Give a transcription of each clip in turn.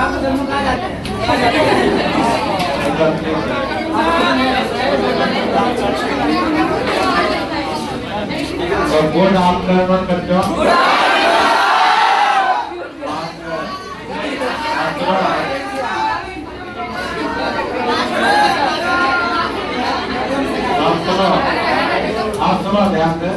और good afternoon बच्चों। आप सुनो ध्यान से।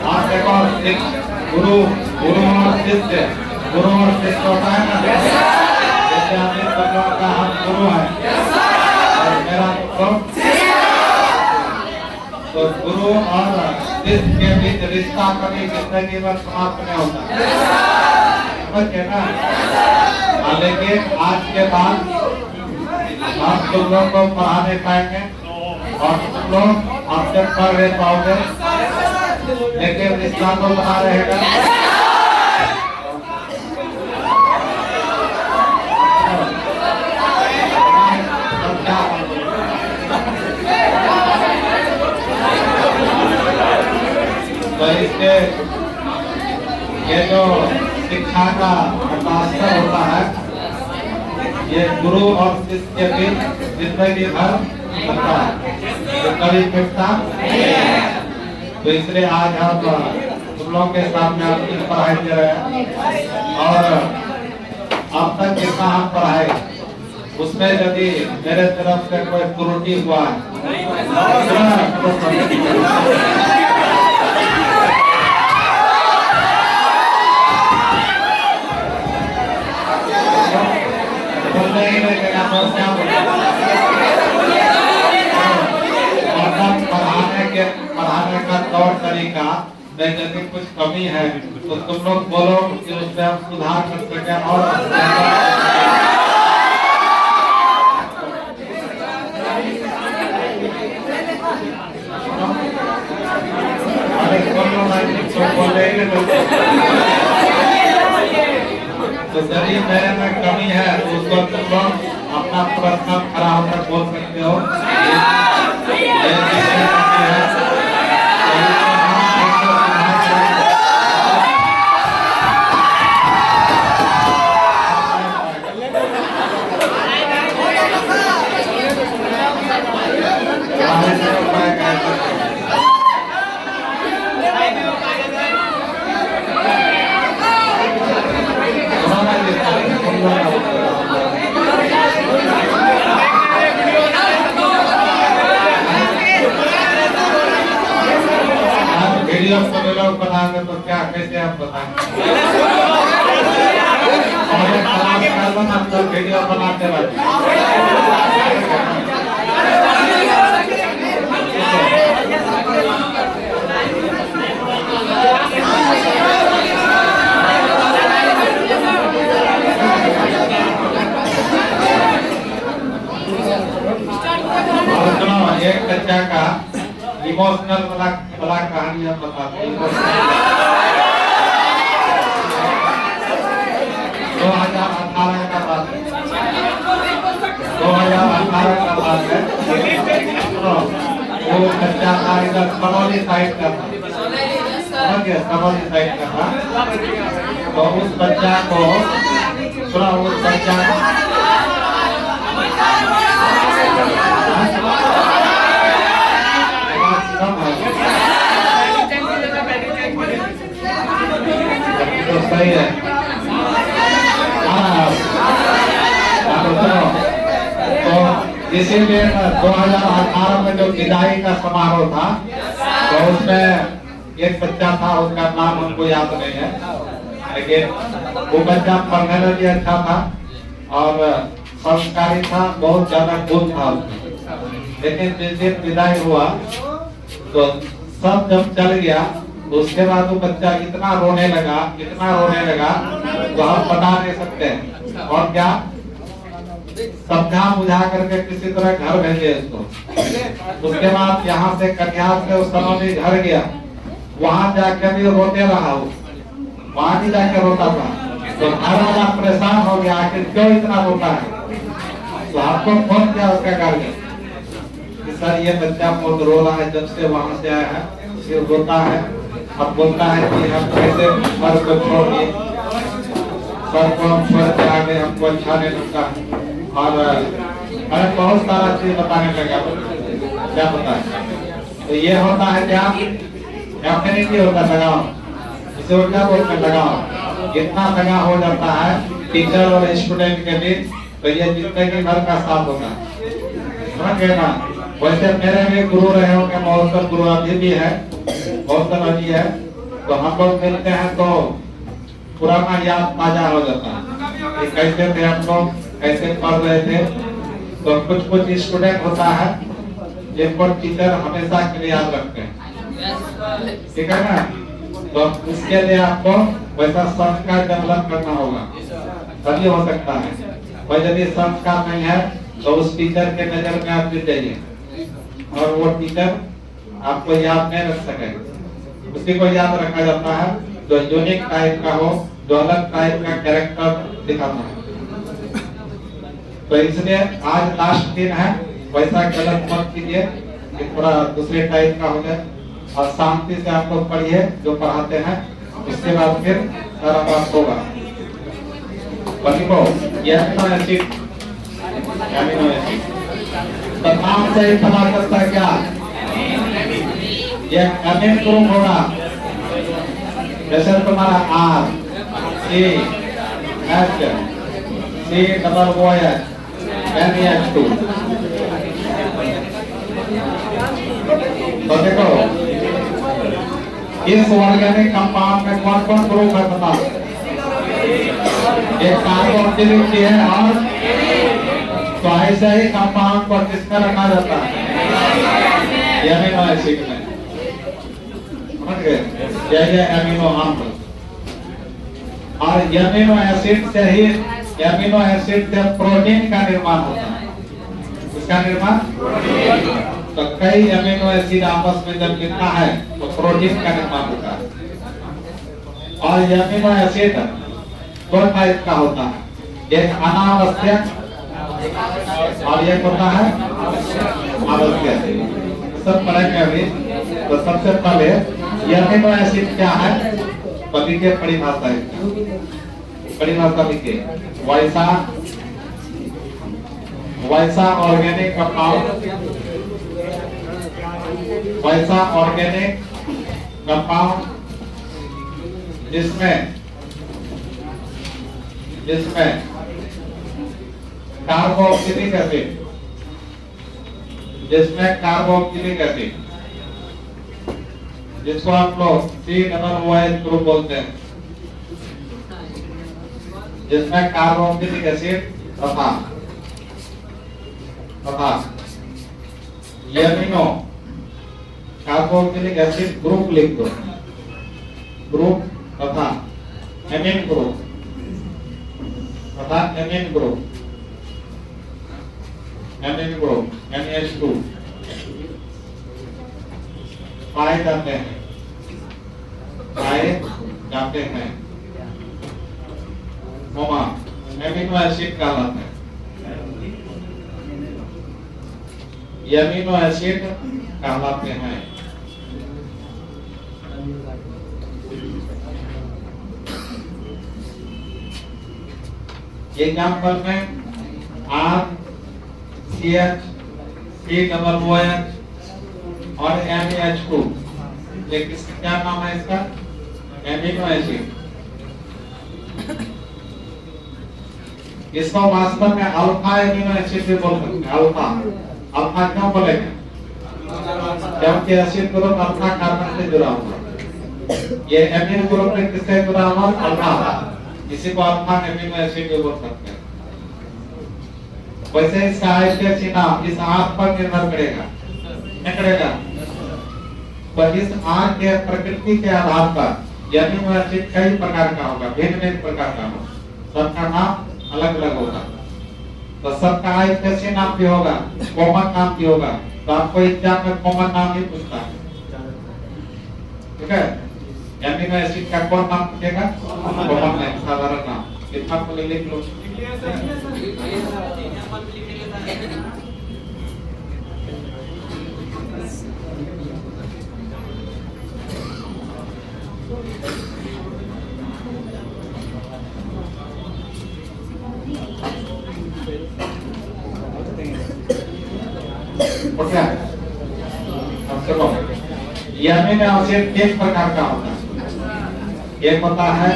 आप देखो गुरु गुरु और शिष्य होता है ना। जैसे आपने बच्चों का हम गुरु है और मेरा तो गुरु और शिष्य के बीच रिश्ता कभी जिंदगी में समाप्त नहीं होता, समझे ना। लेकिन आज के बाद हम तुम लोग को पढ़ा नहीं पाएंगे और तुम लोग हमसे पढ़ नहीं पाओगे, लेकिन रिश्ता तो बना रहेगा। तो इसके ये जो शिक्षा का हस्ताक्षर होता है, ये गुरु और शिष्य के बीच जिंदगी भर होता है, तो कभी मिटता नहीं है। तो इसलिए आज हम तुम लोग के सामने अपनी पढ़ाई दे रहे हैं और अब तक जितना हम पढ़ाए उसमें यदि मेरे तरफ से कोई त्रुटि हुआ पढ़ाने का तौर तरीका में यदि कुछ कमी है तो तुम लोग बोलो कि उसमें हम सुधार कर सकें और तो यदि मेरे में कमी है तो उसको तुम लोग अपना प्रश्न खड़ा होकर बोल सकते हो। वीडियो लोग बनाएंगे तो क्या कैसे आप बताएंगे? हम तो वीडियो बनाते रहते एक बच्चा का इमोशनल वाला कहानी हम बताते हैं। 2018 का बात है, 2018 का बात है। वो बच्चा था इधर करौली साइड का था, करौली साइड का था। तो उस बच्चा को पूरा उस बच्चा तो सही है। तो इसीलिए 2018 में जो विदाई का समारोह था तो उसमें एक बच्चा था, उसका नाम हमको याद नहीं है, लेकिन वो बच्चा पढ़ने में भी अच्छा था और संस्कारी था, बहुत ज्यादा गुण था। लेकिन जिस दिन विदाई हुआ तो सब जब चल गया तो उसके बाद वो बच्चा इतना रोने लगा तो हम बता नहीं सकते। और क्या समझा बुझा करके किसी तरह घर भेजे उसको। उसके बाद यहाँ से कटिहार से उस समय घर गया, वहाँ जाके भी रोते रहा, वो वहाँ भी जाके रोता था। तो घर वाला परेशान हो गया, आखिर क्यों इतना रोता है। तो आपको फोन किया उसका गार्जियन कि सर ये बच्चा बहुत रो रहा है, जब से वहां से आया है फिर रोता है, अब बोलता है कि हम कैसे सर को छोड़ दिए, सर को हम छोड़ के आ गए, हमको अच्छा नहीं लगता और अरे बहुत सारा चीज बताने लगा। क्या पता है तो ये होता है क्या डेफिनेटली होता लगाओ, इसे वो क्या बोलते हैं लगाओ। इतना लगा हो जाता है टीचर और स्टूडेंट के बीच तो ये जिंदगी भर का साथ होगा, समझ गए ना। वैसे मेरे भी गुरु रहे होंगे, महोत्सव गुरु अभी भी है, महोत्सव अभी है, तो हम लोग मिलते हैं तो पुराना याद ताजा हो जाता है कि कैसे थे हम लोग, कैसे पढ़ रहे थे। तो कुछ कुछ स्टूडेंट होता है जिनको टीचर हमेशा के लिए याद रखते हैं, ठीक है ना। तो इसके लिए आपको वैसा संस्कार डेवलप करना होगा, तभी हो सकता है। और यदि संस्कार नहीं है तो उस टीचर के नजर में आप गिर जाइए और वो टीचर आपको याद नहीं रख सके। उसी को याद रखा जाता है जो यूनिक टाइप का हो, जो अलग टाइप का कैरेक्टर दिखाता है। तो इसलिए आज लास्ट दिन है, वैसा गलत मत कीजिए कि थोड़ा दूसरे टाइप का हो जाए और शांति से आप लोग पढ़िए जो पढ़ाते हैं, उसके बाद फिर सारा बात होगा। एमिनो एसिड तो नाम से ही पता चलता है क्या ये अमीन ग्रुप होगा। जैसे तुम्हारा R C H C double O H NH2 तो देखो इस ऑर्गेनिक कंपाउंड में कौन कौन ग्रुप है बता। एक कार्बोक्सिलिक है और तो ऐसे ही कंपाउंड को किसका रखा जाता है एमिनो एसिड में, समझ गए। ये एमिनो अम्ल और एमिनो एसिड से ही एमिनो एसिड से प्रोटीन का निर्माण होता है। उसका निर्माण तो कई एमिनो एसिड आपस में जब मिलता है तो प्रोटीन का निर्माण होता है। और एमिनो एसिड दो टाइप का होता है, एक अनावश्यक और एक होता है आवश्यक। सब पढ़ेंगे अभी। तो सबसे पहले एमिनो एसिड क्या है, पति के परिभाषा है, परिभाषा लिखिए। वैसा ऑर्गेनिक कंपाउंड, वैसा ऑर्गेनिक कंपाउंड जिसमें कार्बोक्सिलिक एसिड, जिसमें कार्बोक्सिलिक एसिड जिसको आप लोग COOH ग्रुप बोलते हैं, जिसमें कार्बोक्सिलिक एसिड तथा एमिनो कार्बोक्सिलिक एसिड ग्रुप लिख दो, ग्रुप तथा एमिन ग्रुप तथा एमिन ग्रुप NH2 पाए जाते हैं मोमा एमिनो एसिड कहलाते हैं। एमिनो एसिड कहलाते हैं। एग्जाम्पल में RCH COOH और NH2, ये किसका क्या नाम है इसका, एमिनो एसिड। इसको वास्तव में अल्फा एमिनो एसिड भी बोल सकते हैं। अल्फा क्यों बोलेंगे, क्योंकि एसिड ग्रुप अल्फा कार्बन से जुड़ा हुआ है। ये एमिन ग्रुप में किससे जुड़ा हुआ, अल्फा, इसी को अल्फा एमिनो एसिड भी बोल सकते हैं। वैसे इसका आईसीएसई नाम इस आंख पर निर्भर करेगा, पर इस आंख के प्रकृति के आधार पर एमिनो एसिड कई प्रकार का होगा, भिन्न प्रकार का होगा, सबका नाम अलग अलग होगा। तो सबका आईसीएसई नाम भी होगा, कॉमन नाम भी होगा। तो आपको एग्जाम में कॉमन नाम ही पूछता है, ठीक है। एमिनो एसिड का कौन नाम पूछेगा, कॉमन नाम, साधारण नाम। कितना को लिख लो, ओके, अब चलो अमीनो एसिड एक प्रकार का होता है। एक होता है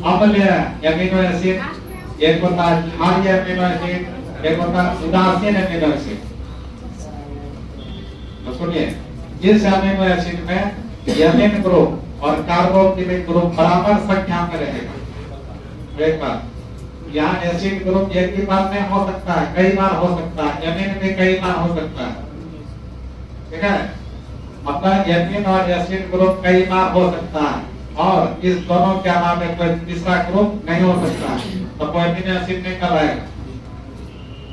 अम्लीय अमीनो एसिड, एक होता है क्षारीय अमीनो एसिड, एक होता है उदासीन अमीनो एसिड। तो सुनिए, जिस अमीनो एसिड में एमिन ग्रुप और कार्बोक्सिलिक ग्रुप बराबर संख्या में रहेगा। एक बार यहाँ एसिड ग्रुप एक ही बार में हो सकता है, कई बार हो सकता है, एमिन भी कई बार हो सकता है। ठीक है, मतलब एमिन और एसिड ग्रुप कई बार हो सकता है और इस दोनों के अलावा कोई तीसरा ग्रुप नहीं हो सकता है, तो कोई एमिनो एसिड नहीं कहलाएगा।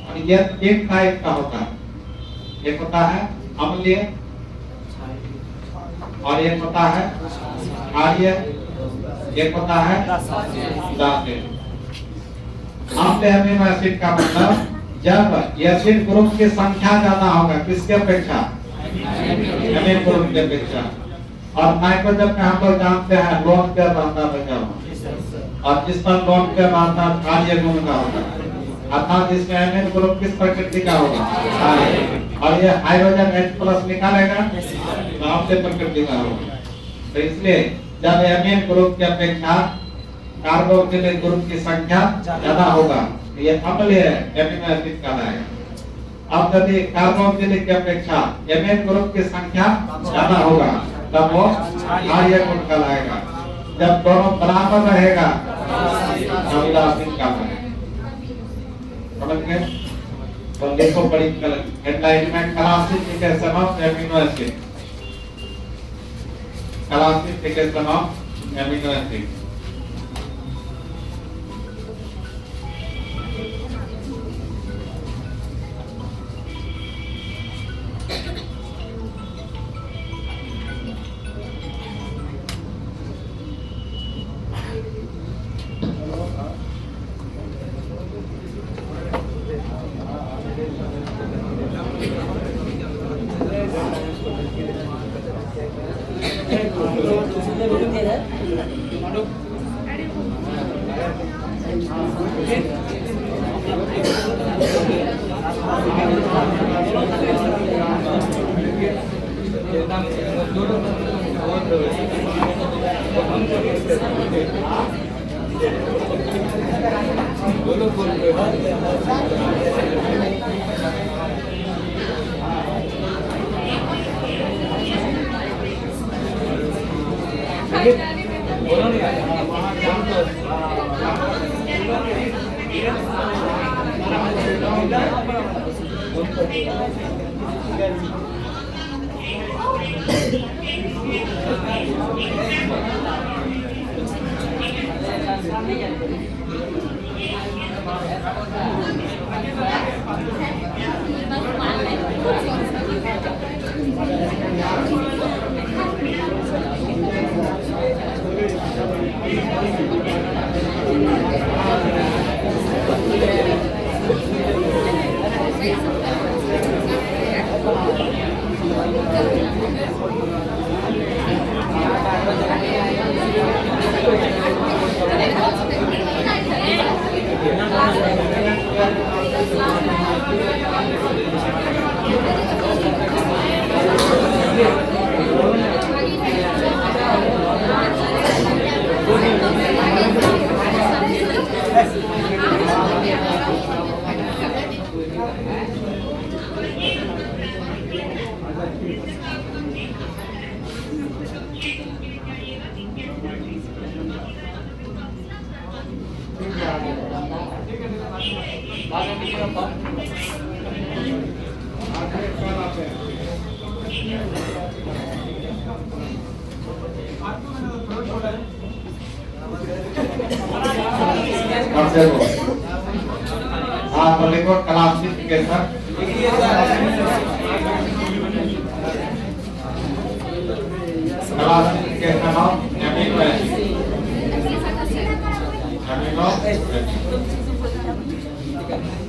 और ये तीन टाइप का होता है। एक होता है अम्लीय और एक होता है क्षारीय, एक होता है उदासीन। अम्लीय अमीनो एसिड का मतलब जब एसिड ग्रुप की संख्या ज्यादा होगा, किसके अपेक्षा? अमीनो ग्रुप की अपेक्षा। और नाइट्रोजन में हम लोग जानते हैं लोन के रहता है, और जिस पर लोन के रहता है क्षारीय गुण का होगा, अर्थात इसमें अमीनो ग्रुप किस प्रकृति का होगा? और ये हाइड्रोजन H+ निकालेगा तो अम्लीय प्रकृति का होगा। तो इसलिए जब अमीनो ग्रुप की अपेक्षा कार्बोक्सिलिक ग्रुप की संख्या ज्यादा होगा तो ये अम्लीय अमीनो एसिड कहलाएगा। अब यदि कार्बोक्सिलिक की अपेक्षा एमिन ग्रुप की संख्या ज्यादा होगा तब वो क्षारीय गुण कहलाएगा। जब दोनों बराबर रहेगा तब उदासीन कहलाएगा। समझ गए? तो देखो बड़ी हेडलाइन में classification of amino acid, classification of amino acid.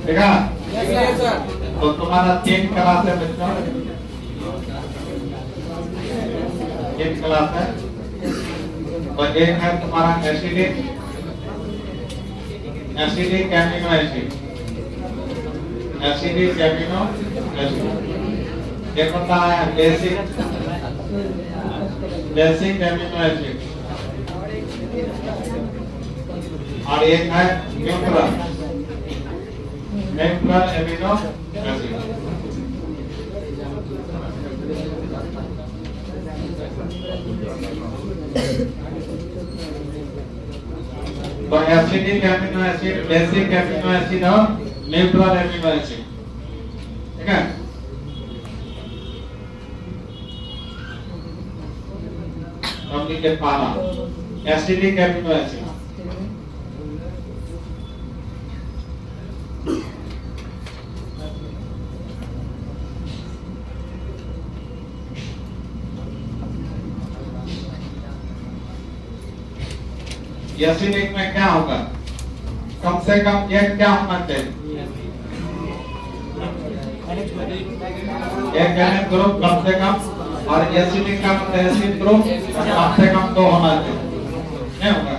देखा? तो तुम्हारा 3 क्लास है बच्चों, 3 क्लास है। तो एक है तुम्हारा acidic amino acid, acidic amino acid. एक होता है बेसिक एमिनो एसिड, और एक है न्यूट्रल एमिनो एसिड। तो acidic amino acid, basic amino acid और न्यूट्रल एमिनो एसिड, ठीक है। हम लिखे पहला एसिडिक एमिनो एसिड। एसिडिक में क्या होगा, कम से कम एक क्या होना चाहिए, एक एमिनो ग्रुप कम से कम, और एसिडिक का मतलब एसिड ग्रुप कम से कम 2 होना चाहिए, नहीं होगा।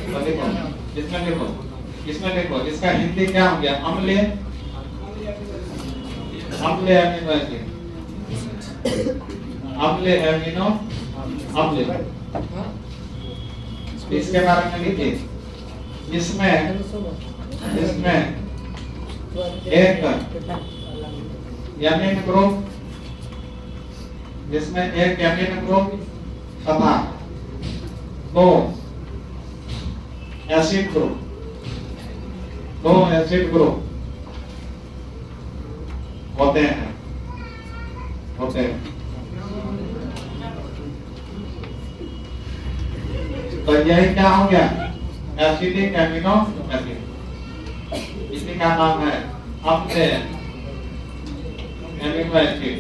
तो देखो इसमें लिखो, इसमें लिखो, इसका हिंदी क्या हो गया, अम्लीय एमिनो एसिड, अम्लीय एमिनो अम्लीय। इसके बारे में लिखिए, इसमें एक एमिनो ग्रुप, जिसमें एक एमिनो ग्रुप तथा 2 एसिड ग्रुप, 2 एसिड ग्रुप होते हैं। तो यही क्या हो गया, एसिडिक एमिनो एसिड। इसी का नाम है अम्लीय एमिनो एसिड।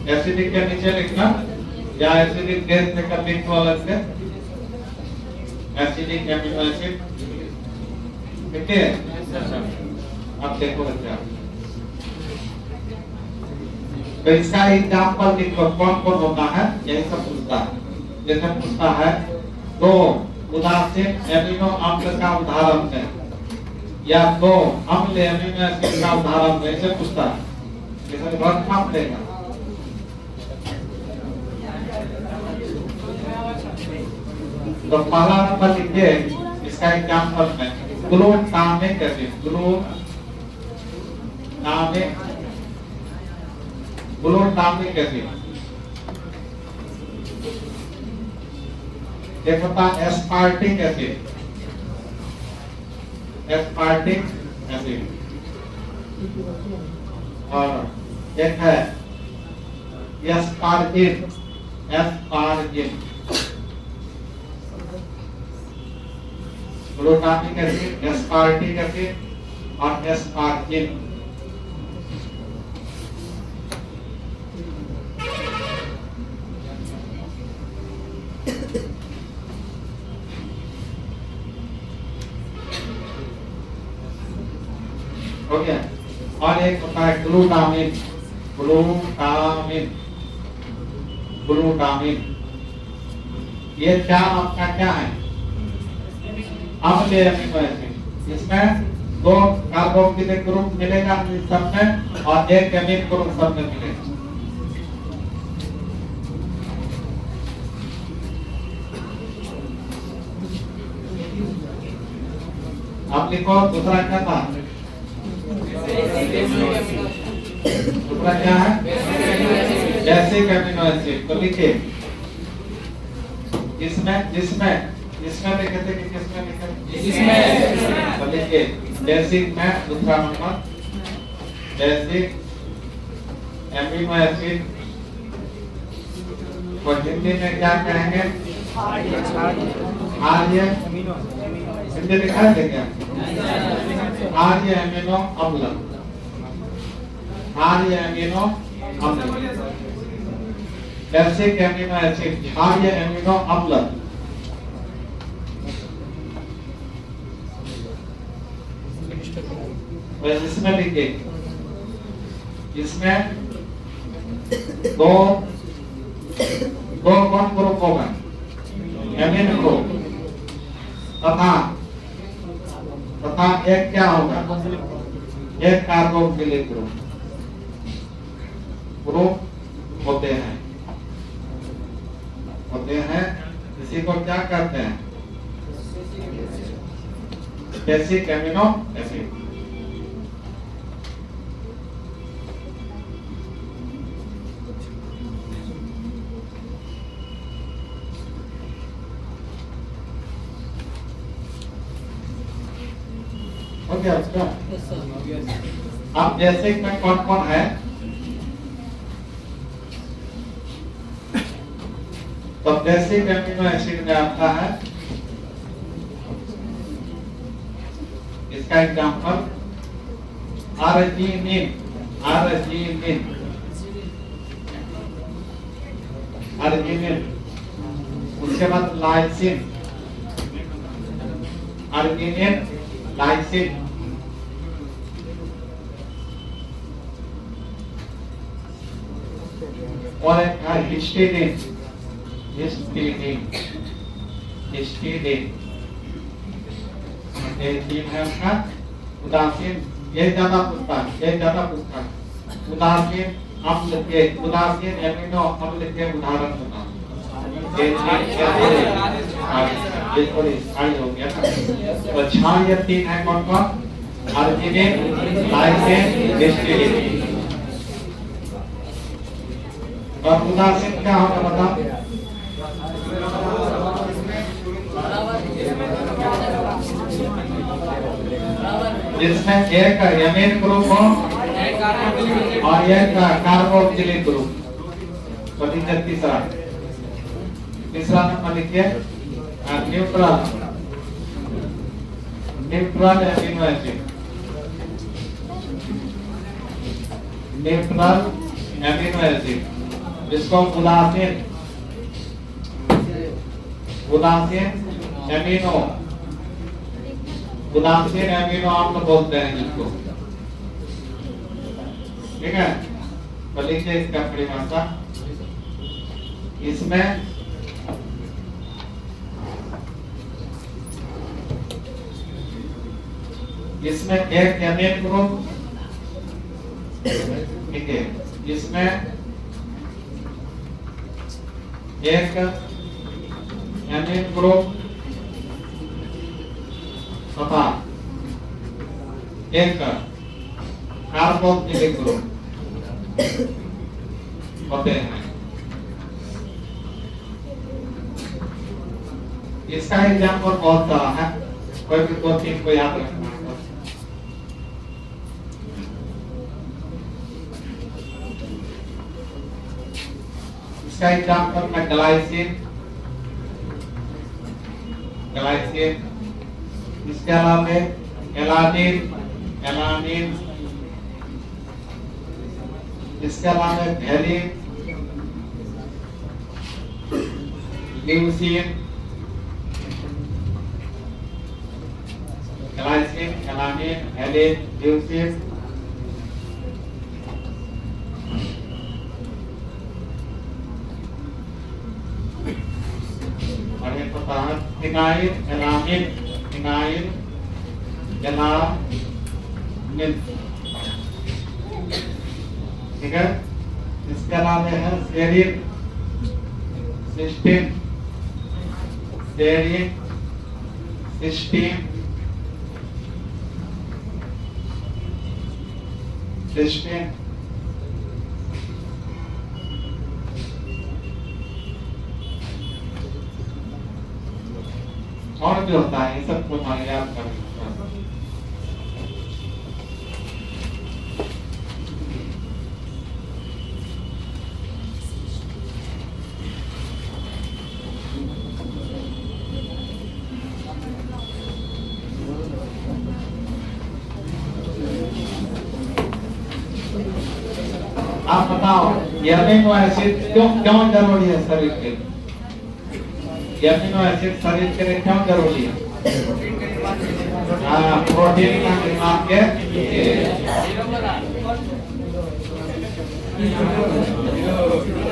एसिडिक के नीचे लिखना, या एसिडिक गैस से कर लिख दो अलग से, एसिडिक एमिनो एसिड, ठीक है। अब देखो बच्चा, तो इसका एग्जाम्पल लिखो, कौन कौन होता है, यही सब पूछता है। जैसे पूछता है 2 उदासीन एमिनो अम्ल का उदाहरण है, या 2 अम्ल एमिनो एसिड का उदाहरण है, ऐसे पूछता है। जैसे बहुत कम देगा। तो पहला नंबर लिखिए, इसका एग्जाम्पल है ग्लूटामिक एसिड, ग्लूटामिक एसिड। एक होता है एस्पार्टिक एसिड, और एक है asparagine, glutamic acid, aspartic acid और एस्पार्जिन। हो गया। और एक होता है ग्लूटामिन, ये क्या आपका क्या है, अम्लीय एमिनो एसिड। इसमें 2 कार्बोक्सिलिक ग्रुप मिलेगा सब में, और 1 एमिन ग्रुप सब में मिलेगा। अब लिखो दूसरा क्या था, दूसरा क्या है, बेसिक एमिनो एसिड। तो लिखिए, इसमें लिखे थे कि किसमें लिखे, इसमें। तो लिखिए बेसिक में दूसरा नंबर, बेसिक एमिनो एसिड को हिंदी में क्या कहेंगे, आर्य, हिंदी लिखा है क्या, आर्य एमिनो अम्ल, आर्य एमिनो अम्ल, बेसिक एमिनो एसिड, आर्य एमिनो अम्ल। बस इसमें लिखिए, इसमें दो दो कौन ग्रुप होगा, एमिन ग्रुप, तथा एक क्या होगा, एक कार्बोक्सिलिक ग्रुप होते हैं। इसी को क्या कहते हैं, बेसिक एमिनो एसिड। हो गया उसका? अब बेसिक में कौन कौन है, तो बेसिक एमिनो एसिड में आता है, इसका एग्जांपल अर्जिनिन, उसके बाद लाइसिन, अर्जिनिन, लाइसिन, और एक है हिस्टीडीन, ये तीन है उसका। उदासीन, ये ज्यादा पूछता है, उदासीन अम्ल के, उदासीन एमिनो अम्ल के उदाहरण बता, ये थोड़ी सारी हो गया ना। तो छह ये तीन है कौन कौन, अर्जिनिन, लाइसिन, हिस्टीडीन। और उदासीन क्या होगा बताओ, जिसमें एक एमिन ग्रुप हो और एक कार्बोक्सिलिक ग्रुप। तो तीसरा नंबर लिखिए, neutral amino acid, neutral amino acid, जिसको उदासीन एमिनो अम्ल बोलते हैं जिसको, ठीक है। तो लिखिए इसका परिभाषा, इसमें एक एमिन ग्रुप, ठीक है, इसमें एक एमिन ग्रुप तथा एक कार्बोक्सिलिक ग्रुप होते हैं। इसका एग्जाम्पल बहुत सारा है, कोई भी दो तीन को याद रखना है। इसका एग्जाम्पल में ग्लाइसिन, इसके अलावा एलानिन, इसके अलावा valine, leucine, glycine, alanine, valine, leucine, और एक होता है फिनाइल एलामिन, ठीक है। इसके अलावा है सेरीन, सिस्टीन, और भी होता है, ये सब को याद कर। आप बताओ, ये अमीनो एसिड क्यों जरूरी है शरीर के लिए? ये अमीनो एसिड शरीर के लिए क्यों जरूरी है? प्रोटीन का निर्माण के लिए।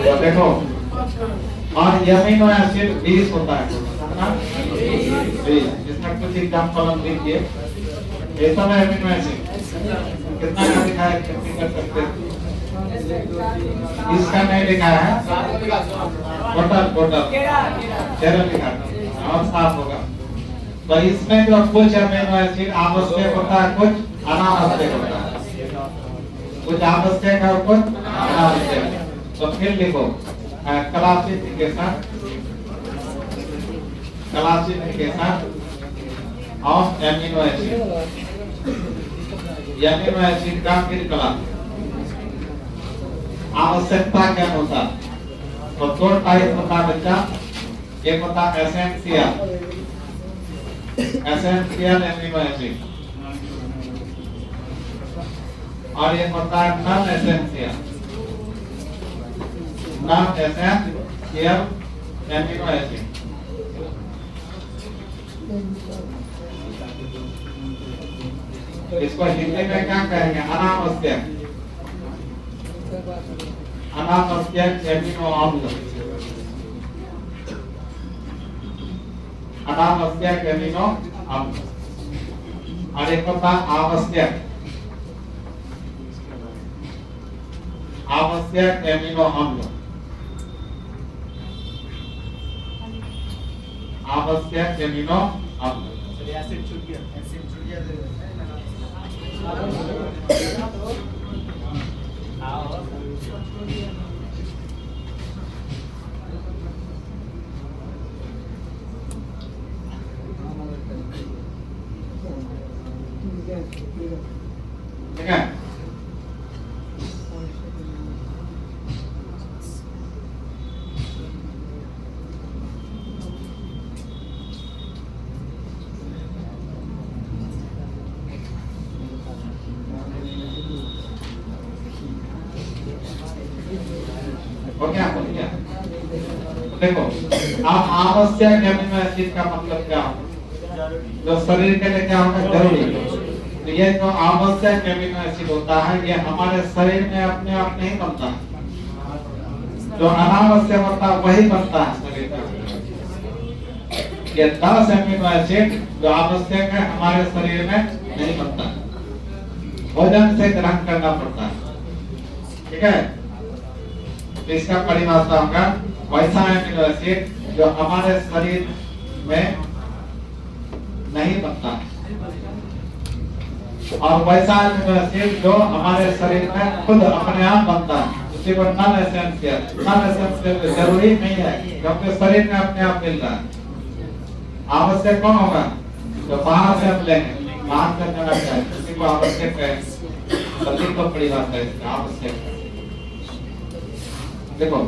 तो देखो, और ये अमीनो एसिड 20 होता है ना, 20। इसमें कुछ एग्जाम्पल हम देखिए। ये सब है अमीनो एसिड, कितना का लिखा है, कितनी कर सकते हैं? इसका नहीं लिखा है, टोटल 13 लिखा है और 7 होगा। तो इसमें जो कुछ अमीनो एसिड आवश्यक होता है, कुछ अनावश्यक होता है, कुछ आवश्यक है और कुछ अनावश्यक। तो फिर लिखो classification of amino acid. Amino acid का फिर क्लास आवश्यकता के अनुसार। तो 2 टाइप होता है बच्चा, एक होता है एसेंशियल एमिनो एसिड और एक होता है नॉन एसेंशियल एमिनो एसिड। इसको हिंदी में क्या कहेंगे? अनावश्यक एमिनो अम्ल। अनावश्यक एमिनो अम्ल और एक होता है आवश्यक एमिनो अम्ल। आवश्यक एमिनो अम्ल। ठीक है, और क्या हो गया? देखो, आप आवश्यक एमिनो एसिड का मतलब क्या होगा? जो शरीर के लिए क्या होगा? जरूरी। तो ये जो आवश्यक एमिनो एसिड होता है, ये हमारे शरीर में अपने आप नहीं बनता है। जो अनावश्यक होता है वही बनता है शरीर में। ये 10 एमिनो एसिड जो आवश्यक है हमारे शरीर में नहीं बनता, भोजन से ग्रहण करना पड़ता है। ठीक है, इसका परिभाषा होगा वैसा एमिनो एसिड जो हमारे शरीर में नहीं बनता और वैसा एमिनो एसिड जो हमारे शरीर में खुद अपने आप बनता है, उसी को नॉन एसेंशियल जरूरी नहीं है क्योंकि शरीर में अपने आप मिल रहा है। आवश्यक कौन होगा? जो बाहर से हम लेंगे, बाहर से लेना चाहिए, उसी को आवश्यक है। सभी को परिभाषा है आवश्यक है। देखो,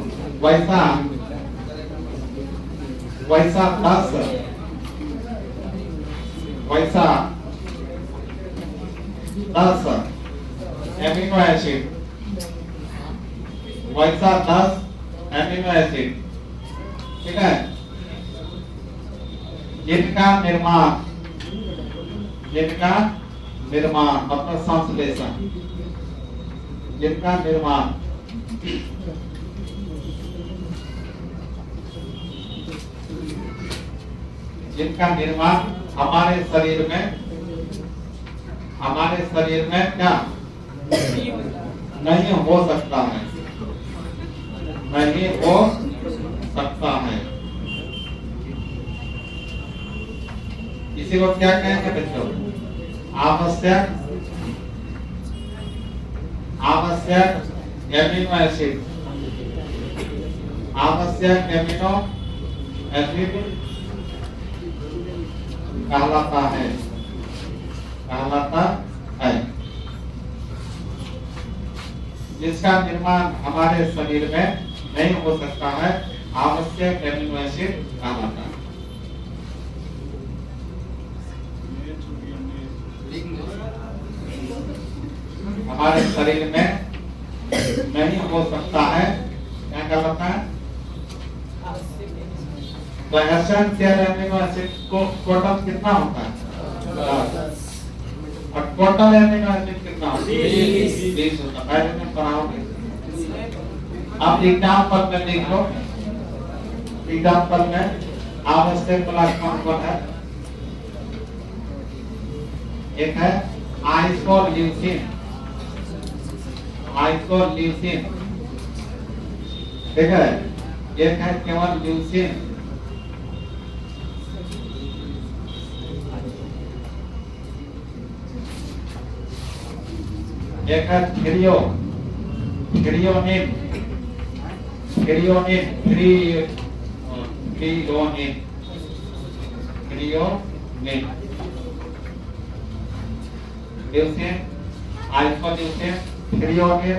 वैसा 10 एमिनो एसिड, वैसा 10 एमिनो एसिड, ठीक है, जिनका निर्माण मतलब संश्लेषण, जिनका निर्माण हमारे शरीर में क्या नहीं हो सकता है, इसी को क्या कहेंगे बच्चों? आवश्यक एमिनो एसिड। आवश्यक एमिनो एसिड कहलाता है जिसका निर्माण हमारे शरीर में नहीं हो सकता है, आवश्यक एमिनो एसिड कहलाता है। हमारे शरीर में नहीं हो सकता है, क्या कहलाता है? तो एसेंशियल एमिनो एसिड को टोटल कितना होता है? 10। और टोटल एमिनो एसिड कितना होता है? 20 होता है। पहले में पढ़ाओगे। अब एग्जाम्पल में लिख लो। एग्जाम्पल में आवश्यक प्लस कौन है? एक है आइसोल्यूसिन। आइसोल्यूसिन, ठीक है। एक है केवल ल्यूसिन। एक है threonine. Threonine, threonine. Leucine, isoleucine, threonine,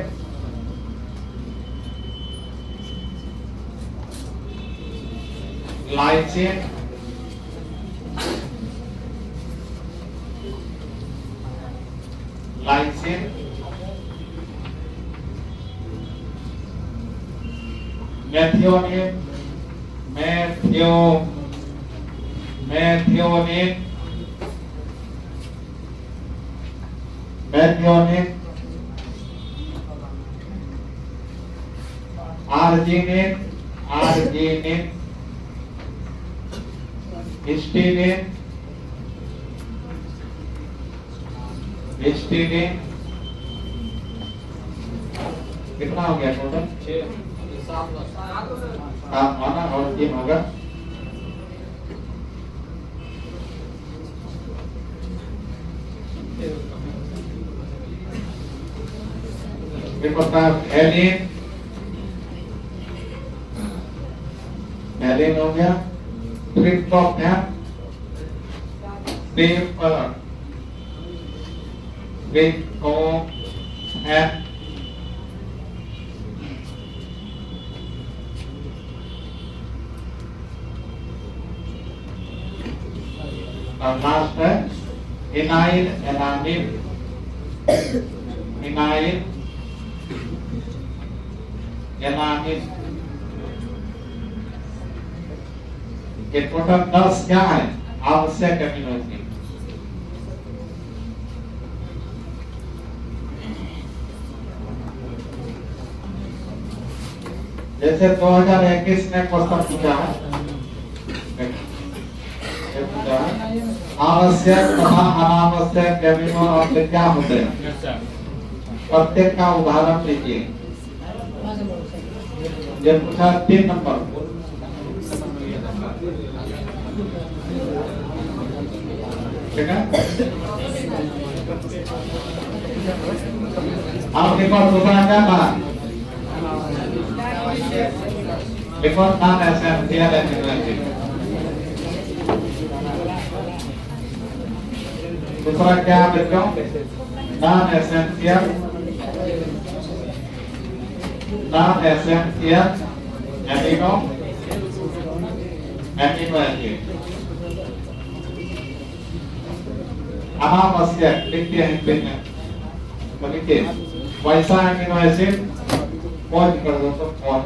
lysine, lysine, methionine, methionine, methionine, arginine, arginine, histidine, histidine. कितना हो गया टोटल? 7 माना और 3 होगा। एलिन, एलिन हो गया। ट्रिप्टोफैन, ट्रिप्टोफैन, और लास्ट है इनाइल एलानिन। इनाइल एलानिन। ये टोटल 10 क्या है? आवश्यक एमिनो एसिड। जैसे 2021 में क्वेश्चन पूछा है, आवश्यक तथा अनावश्यक एमिनो एसिड क्या होते हैं? प्रत्येक का उदाहरण लीजिए। ये पूछा 3 नंबर। ठीक है। आप देखो दूसरा क्या था? देखो नॉन एसेंशियल एमिनो एसिड। दूसरा क्या बच्चों? Non essential amino acid. अनावश्यक लिखते हैं पेन में, तो लिखिए वैसा एमिनो एसिड पॉज कर दो तो पॉज।